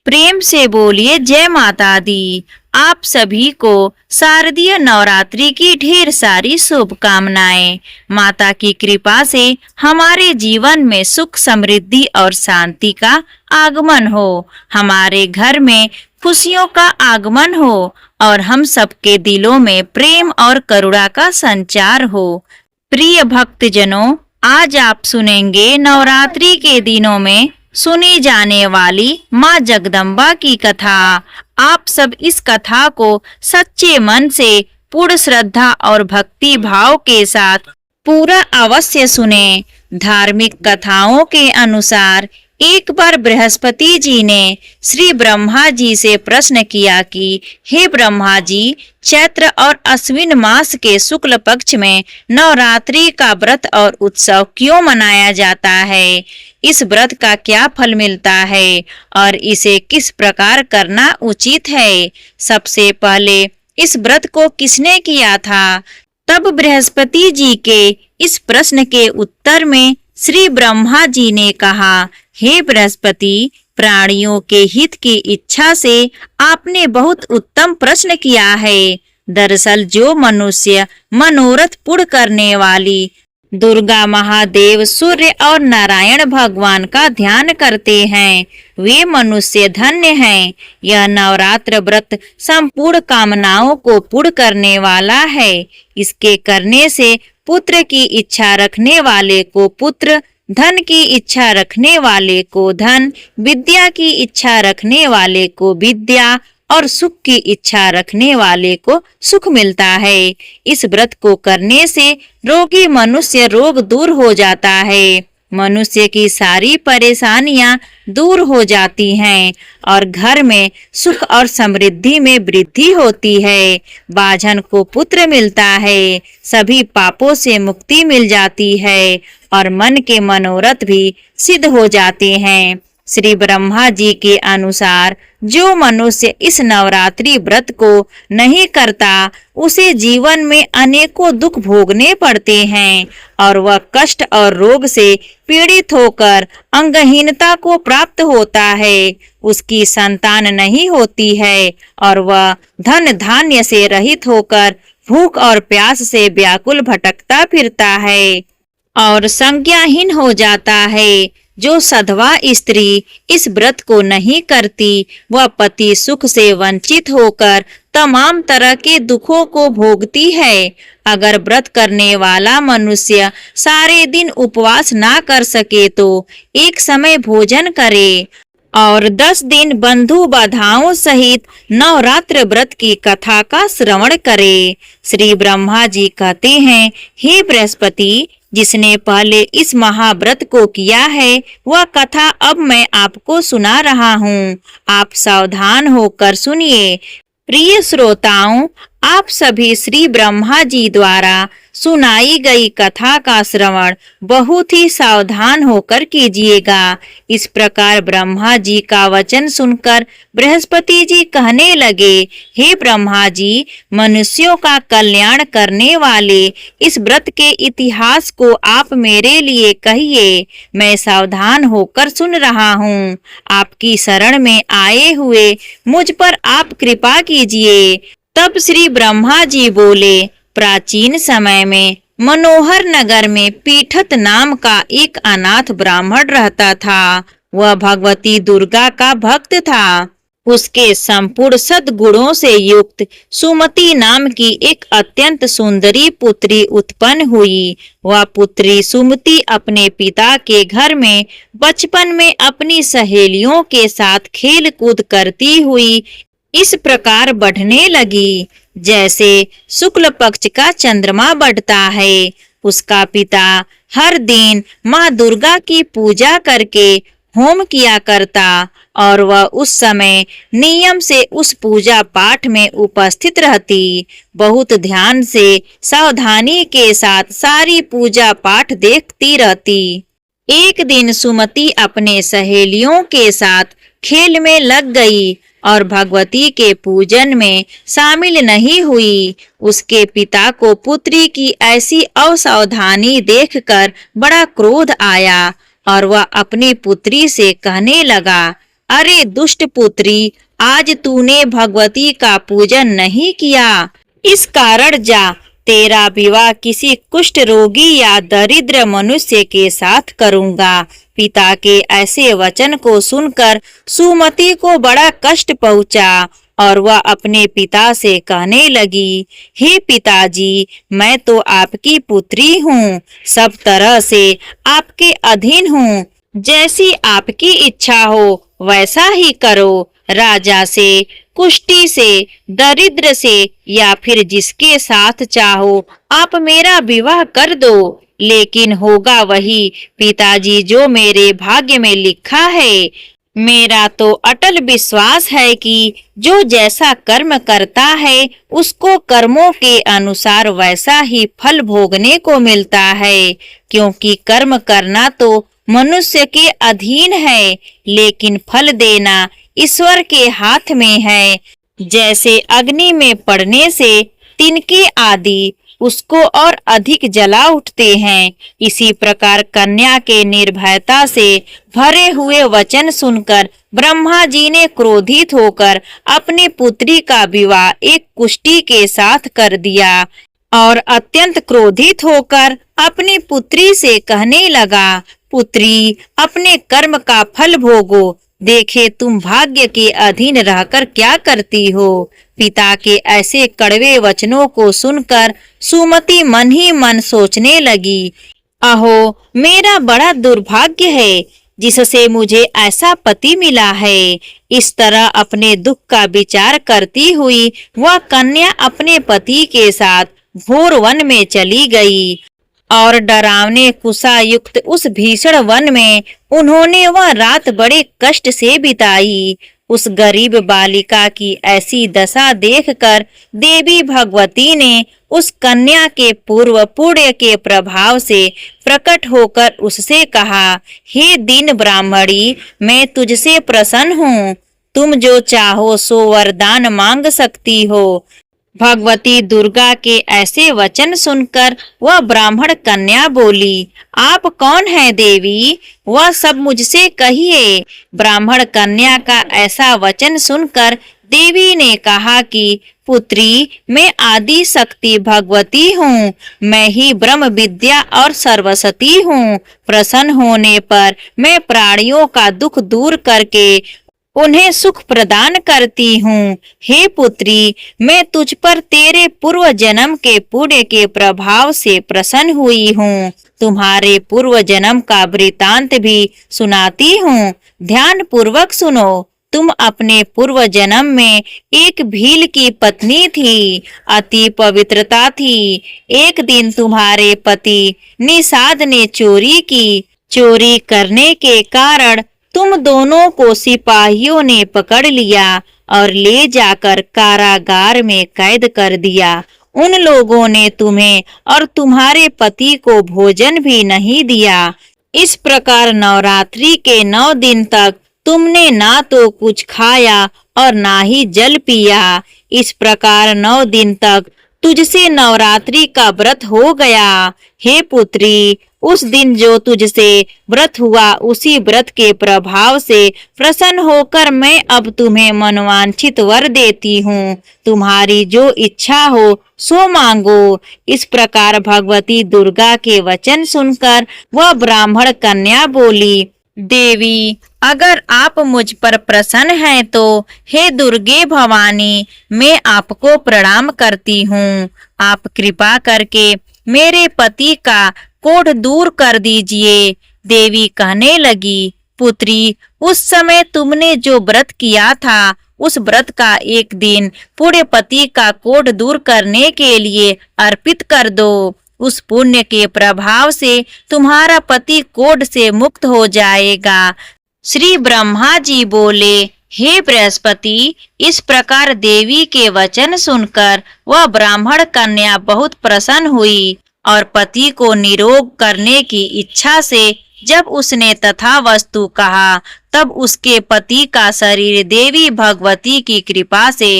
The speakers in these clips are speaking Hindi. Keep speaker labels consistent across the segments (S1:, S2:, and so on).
S1: प्रेम से बोलिए जय माता दी। आप सभी को शारदीय नवरात्रि की ढेर सारी शुभकामनाएं। माता की कृपा से हमारे जीवन में सुख समृद्धि और शांति का आगमन हो, हमारे घर में खुशियों का आगमन हो और हम सबके दिलों में प्रेम और करुणा का संचार हो। प्रिय भक्तजनों, आज आप सुनेंगे नवरात्रि के दिनों में सुनी जाने वाली माँ जगदम्बा की कथा। आप सब इस कथा को सच्चे मन से पूर्ण श्रद्धा और भक्ति भाव के साथ पूरा अवश्य सुने। धार्मिक कथाओं के अनुसार एक बार बृहस्पति जी ने श्री ब्रह्मा जी से प्रश्न किया कि हे ब्रह्मा जी, चैत्र और अश्विन मास के शुक्ल पक्ष में नवरात्रि का व्रत और उत्सव क्यों मनाया जाता है? इस व्रत का क्या फल मिलता है और इसे किस प्रकार करना उचित है? सबसे पहले इस व्रत को किसने किया था? तब बृहस्पति जी के इस प्रश्न के उत्तर में श्री ब्रह्मा जी ने कहा, हे बृहस्पति, प्राणियों के हित की इच्छा से आपने बहुत उत्तम प्रश्न किया है। दरअसल जो मनुष्य मनोरथ पूर्ण करने वाली दुर्गा महादेव, सूर्य और नारायण भगवान का ध्यान करते हैं, वे मनुष्य धन्य हैं। यह नवरात्र व्रत संपूर्ण कामनाओं को पूर्ण करने वाला है। इसके करने से पुत्र की इच्छा रखने वाले को पुत्र, धन की इच्छा रखने वाले को धन, विद्या की इच्छा रखने वाले को विद्या और सुख की इच्छा रखने वाले को सुख मिलता है। इस व्रत को करने से रोगी मनुष्य रोग दूर हो जाता है, मनुष्य की सारी परेशानियां दूर हो जाती हैं और घर में सुख और समृद्धि में वृद्धि होती है। बाझन को पुत्र मिलता है, सभी पापों से मुक्ति मिल जाती है और मन के मनोरथ भी सिद्ध हो जाते हैं। श्री ब्रह्मा जी के अनुसार जो मनुष्य इस नवरात्रि व्रत को नहीं करता, उसे जीवन में अनेकों दुख भोगने पड़ते हैं और वह कष्ट और रोग से पीड़ित होकर अंगहीनता को प्राप्त होता है। उसकी संतान नहीं होती है और वह धन धान्य से रहित होकर भूख और प्यास से व्याकुल भटकता फिरता है और संज्ञाहीन हो जाता है। जो सधवा स्त्री इस व्रत को नहीं करती, वह पति सुख से वंचित होकर तमाम तरह के दुखों को भोगती है। अगर व्रत करने वाला मनुष्य सारे दिन उपवास ना कर सके तो एक समय भोजन करे और 10 दिन बंधु बाधाओं सहित नवरात्र व्रत की कथा का श्रवण करे। श्री ब्रह्मा जी कहते हैं, हे बृहस्पति, जिसने पहले इस महाव्रत को किया है वह कथा अब मैं आपको सुना रहा हूँ। आप सावधान होकर सुनिए। प्रिय श्रोताओं, आप सभी श्री ब्रह्मा जी द्वारा सुनाई गई कथा का श्रवण बहुत ही सावधान होकर कीजिएगा। इस प्रकार ब्रह्मा जी का वचन सुनकर बृहस्पति जी कहने लगे, हे ब्रह्मा जी, मनुष्यों का कल्याण करने वाले इस व्रत के इतिहास को आप मेरे लिए कहिए। मैं सावधान होकर सुन रहा हूँ। आपकी शरण में आए हुए मुझ पर आप कृपा कीजिए। तब श्री ब्रह्मा जी बोले, प्राचीन समय में मनोहर नगर में पीठत नाम का एक अनाथ ब्राह्मण रहता था। वह भगवती दुर्गा का भक्त था। उसके संपूर्ण सद्गुणों से युक्त सुमति नाम की एक अत्यंत सुंदरी पुत्री उत्पन्न हुई। वह पुत्री सुमति अपने पिता के घर में बचपन में अपनी सहेलियों के साथ खेल कूद करती हुई इस प्रकार बढ़ने लगी जैसे शुक्ल पक्ष का चंद्रमा बढ़ता है। उसका पिता हर दिन माँ दुर्गा की पूजा करके होम किया करता और वह उस समय नियम से उस पूजा पाठ में उपस्थित रहती। बहुत ध्यान से सावधानी के साथ सारी पूजा पाठ देखती रहती। एक दिन सुमति अपने सहेलियों के साथ खेल में लग गई और भगवती के पूजन में शामिल नहीं हुई। उसके पिता को पुत्री की ऐसी असावधानी देखकर बड़ा क्रोध आया और वह अपनी पुत्री से कहने लगा, अरे दुष्ट पुत्री, आज तूने भगवती का पूजन नहीं किया, इस कारण जा, तेरा विवाह किसी कुष्ठ रोगी या दरिद्र मनुष्य के साथ करूंगा। पिता के ऐसे वचन को सुनकर सुमति को बड़ा कष्ट पहुंचा और वह अपने पिता से कहने लगी, हे पिताजी, मैं तो आपकी पुत्री हूँ, सब तरह से आपके अधीन हूँ, जैसी आपकी इच्छा हो वैसा ही करो। राजा से, कुष्ठी से, दरिद्र से या फिर जिसके साथ चाहो आप मेरा विवाह कर दो, लेकिन होगा वही पिताजी जो मेरे भाग्य में लिखा है। मेरा तो अटल विश्वास है कि जो जैसा कर्म करता है उसको कर्मों के अनुसार वैसा ही फल भोगने को मिलता है, क्योंकि कर्म करना तो मनुष्य के अधीन है, लेकिन फल देना ईश्वर के हाथ में है। जैसे अग्नि में पड़ने से तिनके आदि उसको और अधिक जला उठते हैं, इसी प्रकार कन्या के निर्भयता से भरे हुए वचन सुनकर ब्रह्मा जी ने क्रोधित होकर अपनी पुत्री का विवाह एक कुष्ठी के साथ कर दिया और अत्यंत क्रोधित होकर अपनी पुत्री से कहने लगा, पुत्री, अपने कर्म का फल भोगो, देखे तुम भाग्य के अधीन रहकर क्या करती हो। पिता के ऐसे कड़वे वचनों को सुनकर सुमति मन ही मन सोचने लगी, अहो मेरा बड़ा दुर्भाग्य है जिससे मुझे ऐसा पति मिला है। इस तरह अपने दुख का विचार करती हुई वह कन्या अपने पति के साथ घोर वन में चली गई और डरावने कुशा युक्त उस भीषण वन में उन्होंने वह रात बड़े कष्ट से बिताई। उस गरीब बालिका की ऐसी दशा देखकर देवी भगवती ने उस कन्या के पूर्व पुण्य के प्रभाव से प्रकट होकर उससे कहा, हे दीन ब्राह्मणी, मैं तुझसे प्रसन्न हूँ, तुम जो चाहो सो वरदान मांग सकती हो। भगवती दुर्गा के ऐसे वचन सुनकर वह ब्राह्मण कन्या बोली, आप कौन है देवी, वह सब मुझसे कहिए। ब्राह्मण कन्या का ऐसा वचन सुनकर देवी ने कहा कि पुत्री, मैं आदि शक्ति भगवती हूँ, मैं ही ब्रह्म विद्या और सर्वशक्ति हूँ। प्रसन्न होने पर मैं प्राणियों का दुख दूर करके उन्हें सुख प्रदान करती हूँ। हे पुत्री, मैं तुझ पर तेरे पूर्व जन्म के पुण्य के प्रभाव से प्रसन्न हुई हूँ। तुम्हारे पूर्व जन्म का वृतांत भी सुनाती हूँ, ध्यान पूर्वक सुनो। तुम अपने पूर्व जन्म में एक भील की पत्नी थी, अति पवित्रता थी। एक दिन तुम्हारे पति निषाद ने चोरी की। चोरी करने के कारण तुम दोनों को सिपाहियों ने पकड़ लिया और ले जाकर कारागार में कैद कर दिया। उन लोगों ने तुम्हें और तुम्हारे पति को भोजन भी नहीं दिया। इस प्रकार नवरात्रि के 9 दिन तक तुमने ना तो कुछ खाया और ना ही जल पिया। इस प्रकार 9 दिन तक तुझसे नवरात्रि का व्रत हो गया। हे पुत्री, उस दिन जो तुझसे व्रत हुआ उसी व्रत के प्रभाव से प्रसन्न होकर मैं अब तुम्हें मनवांछित वर देती हूँ। तुम्हारी जो इच्छा हो सो मांगो। इस प्रकार भगवती दुर्गा के वचन सुनकर वह ब्राह्मण कन्या बोली, देवी, अगर आप मुझ पर प्रसन्न हैं तो हे दुर्गे भवानी, मैं आपको प्रणाम करती हूँ। आप कृपा करके मेरे पति का कोढ़ दूर कर दीजिए। देवी कहने लगी, पुत्री, उस समय तुमने जो व्रत किया था उस व्रत का एक दिन पुण्य पति का कोढ़ दूर करने के लिए अर्पित कर दो। उस पुण्य के प्रभाव से तुम्हारा पति कोढ़ से मुक्त हो जाएगा। श्री ब्रह्मा जी बोले, हे बृहस्पति, इस प्रकार देवी के वचन सुनकर वह ब्राह्मण कन्या बहुत प्रसन्न हुई और पति को निरोग करने की इच्छा से जब उसने तथा वस्तु कहा, तब उसके पति का शरीर देवी भगवती की कृपा से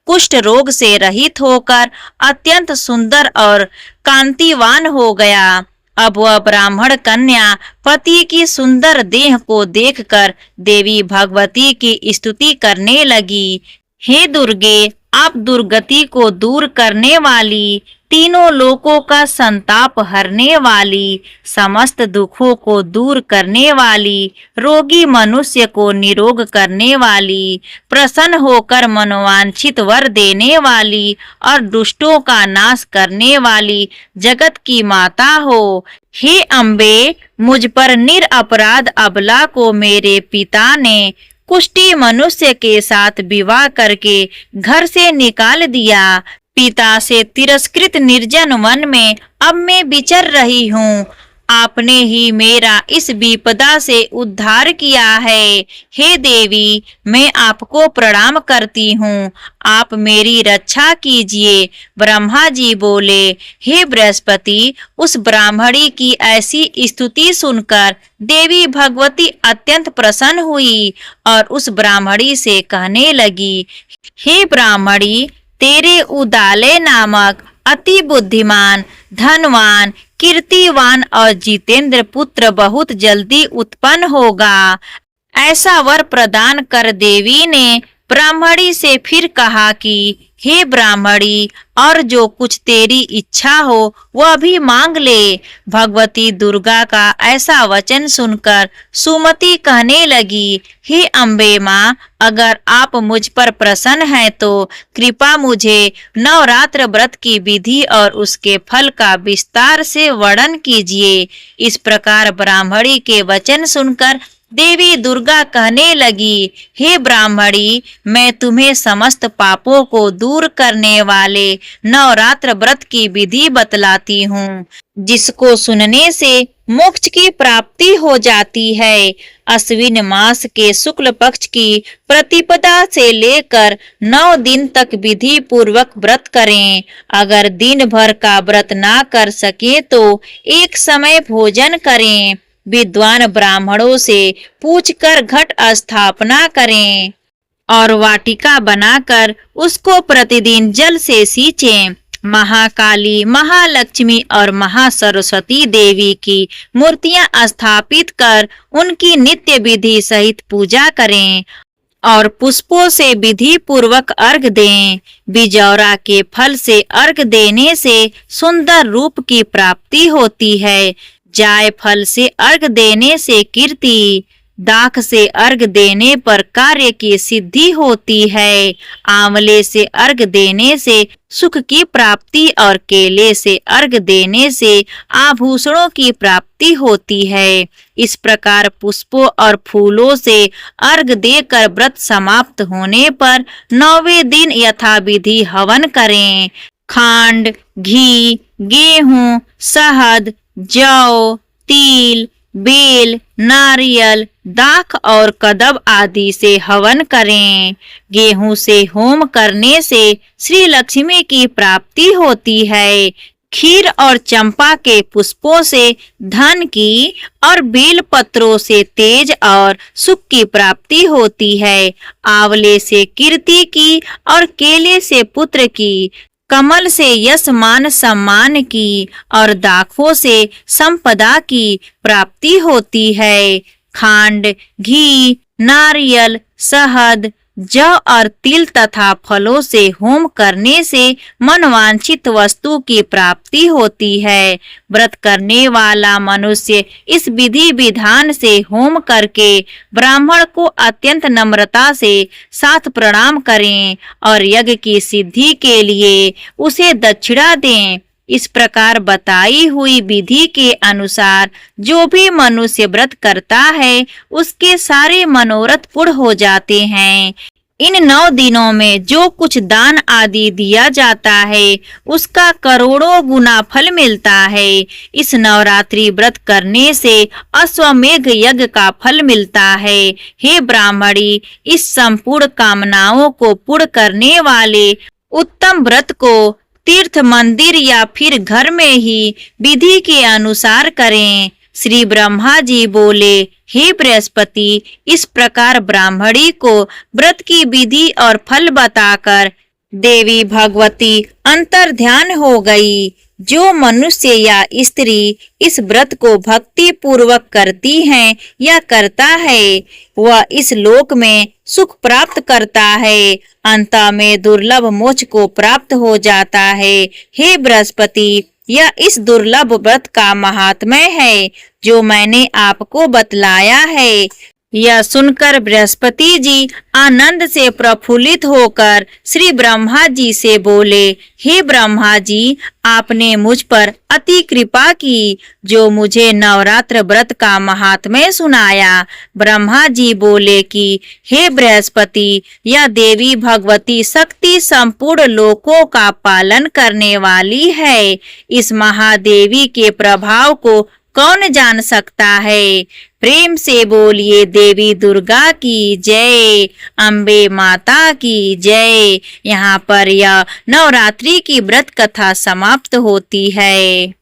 S1: कुष्ठ रोग से रहित होकर अत्यंत सुंदर और कांतिवान हो गया अब वह ब्राह्मण कन्या पति की सुंदर देह को देखकर देवी भगवती की स्तुति करने लगी। हे दुर्गे, आप दुर्गति को दूर करने वाली, तीनों लोकों का संताप हरने वाली, समस्त दुखों को दूर करने वाली, रोगी मनुष्य को निरोग करने वाली, प्रसन्न होकर मनोवांछित वर देने वाली और दुष्टों का नाश करने वाली जगत की माता हो। हे अम्बे, मुझ पर निरपराध अबला को मेरे पिता ने कुष्ठी मनुष्य के साथ विवाह करके घर से निकाल दिया। पिता से तिरस्कृत निर्जन वन में अब मैं विचर रही हूँ। आपने ही मेरा इस विपदा से उद्धार किया है। हे देवी, मैं आपको प्रणाम करती हूँ, आप मेरी रक्षा कीजिए। ब्रह्मा जी बोले, हे बृहस्पति, उस ब्राह्मणी की ऐसी स्तुति सुनकर देवी भगवती अत्यंत प्रसन्न हुई और उस ब्राह्मणी से कहने लगी, हे ब्राह्मणी, तेरे उदालय नामक अति बुद्धिमान, धनवान, कीर्तिवान और जितेंद्र पुत्र बहुत जल्दी उत्पन्न होगा। ऐसा वर प्रदान कर देवी ने ब्राह्मणी से फिर कहा कि हे ब्राह्मणी, और जो कुछ तेरी इच्छा हो वह भी मांग ले। भगवती दुर्गा का ऐसा वचन सुनकर सुमति कहने लगी, हे अम्बे माँ, अगर आप मुझ पर प्रसन्न हैं तो कृपा मुझे नवरात्र व्रत की विधि और उसके फल का विस्तार से वर्णन कीजिए। इस प्रकार ब्राह्मणी के वचन सुनकर देवी दुर्गा कहने लगी, हे ब्राह्मणी, मैं तुम्हें समस्त पापों को दूर करने वाले नवरात्र व्रत की विधि बतलाती हूँ, जिसको सुनने से मोक्ष की प्राप्ति हो जाती है। अश्विन मास के शुक्ल पक्ष की प्रतिपदा से लेकर 9 दिन तक विधि पूर्वक व्रत करें। अगर दिन भर का व्रत ना कर सके तो एक समय भोजन करें। विद्वान ब्राह्मणों से पूछकर घट स्थापना करें और वाटिका बनाकर उसको प्रतिदिन जल से सींचें। महाकाली, महालक्ष्मी और महासरस्वती देवी की मूर्तियां स्थापित कर उनकी नित्य विधि सहित पूजा करें और पुष्पों से विधि पूर्वक अर्घ दें। बिजौरा के फल से अर्घ देने से सुंदर रूप की प्राप्ति होती है। जाय फल से अर्घ देने से कीर्ति, दाख से अर्घ देने पर कार्य की सिद्धि होती है। आंवले से अर्घ देने से सुख की प्राप्ति और केले से अर्घ देने से आभूषणों की प्राप्ति होती है। इस प्रकार पुष्पों और फूलों से अर्घ देकर व्रत समाप्त होने पर 9वें दिन यथाविधि हवन करें। खांड, घी, गेहूं, शहद, जौ, तिल, बेल, नारियल, दाख और कदब आदि से हवन करें। गेहूं से होम करने से श्री लक्ष्मी की प्राप्ति होती है। खीर और चंपा के पुष्पों से धन की और बेल पत्रों से तेज और सुख की प्राप्ति होती है। आंवले से कीर्ति की और केले से पुत्र की, कमल से यश मान सम्मान की और दाखों से संपदा की प्राप्ति होती है। खांड, घी, नारियल, शहद, जौ और तिल तथा फलों से होम करने से मनवांछित वस्तु की प्राप्ति होती है। व्रत करने वाला मनुष्य इस विधि विधान से होम करके ब्राह्मण को अत्यंत नम्रता से साथ प्रणाम करें और यज्ञ की सिद्धि के लिए उसे दक्षिणा दें। इस प्रकार बताई हुई विधि के अनुसार जो भी मनुष्य व्रत करता है उसके सारे मनोरथ पूर्ण हो जाते हैं। इन 9 दिनों में जो कुछ दान आदि दिया जाता है उसका करोड़ों गुना फल मिलता है। इस नवरात्रि व्रत करने से अश्वमेघ यज्ञ का फल मिलता है। हे ब्राह्मणी, इस संपूर्ण कामनाओं को पूर्ण करने वाले उत्तम व्रत को तीर्थ, मंदिर या फिर घर में ही विधि के अनुसार करें। श्री ब्रह्मा जी बोले, हे बृहस्पति, इस प्रकार ब्राह्मणी को व्रत की विधि और फल बताकर देवी भगवती अंतर ध्यान हो गई। जो मनुष्य या स्त्री इस व्रत को भक्ति पूर्वक करती है या करता है वह इस लोक में सुख प्राप्त करता है, अंत में दुर्लभ मोक्ष को प्राप्त हो जाता है। हे बृहस्पति, यह इस दुर्लभ व्रत का महात्म्य है जो मैंने आपको बतलाया है। यह सुनकर बृहस्पति जी आनंद से प्रफुल्लित होकर श्री ब्रह्मा जी से बोले, हे ब्रह्मा जी, आपने मुझ पर अति कृपा की जो मुझे नवरात्र व्रत का महात्म्य सुनाया। ब्रह्मा जी बोले कि हे बृहस्पति, यह देवी भगवती शक्ति संपूर्ण लोकों का पालन करने वाली है। इस महादेवी के प्रभाव को कौन जान सकता है। प्रेम से बोलिए देवी दुर्गा की जय, अम्बे माता की जय। यहाँ पर यह नवरात्रि की व्रत कथा समाप्त होती है।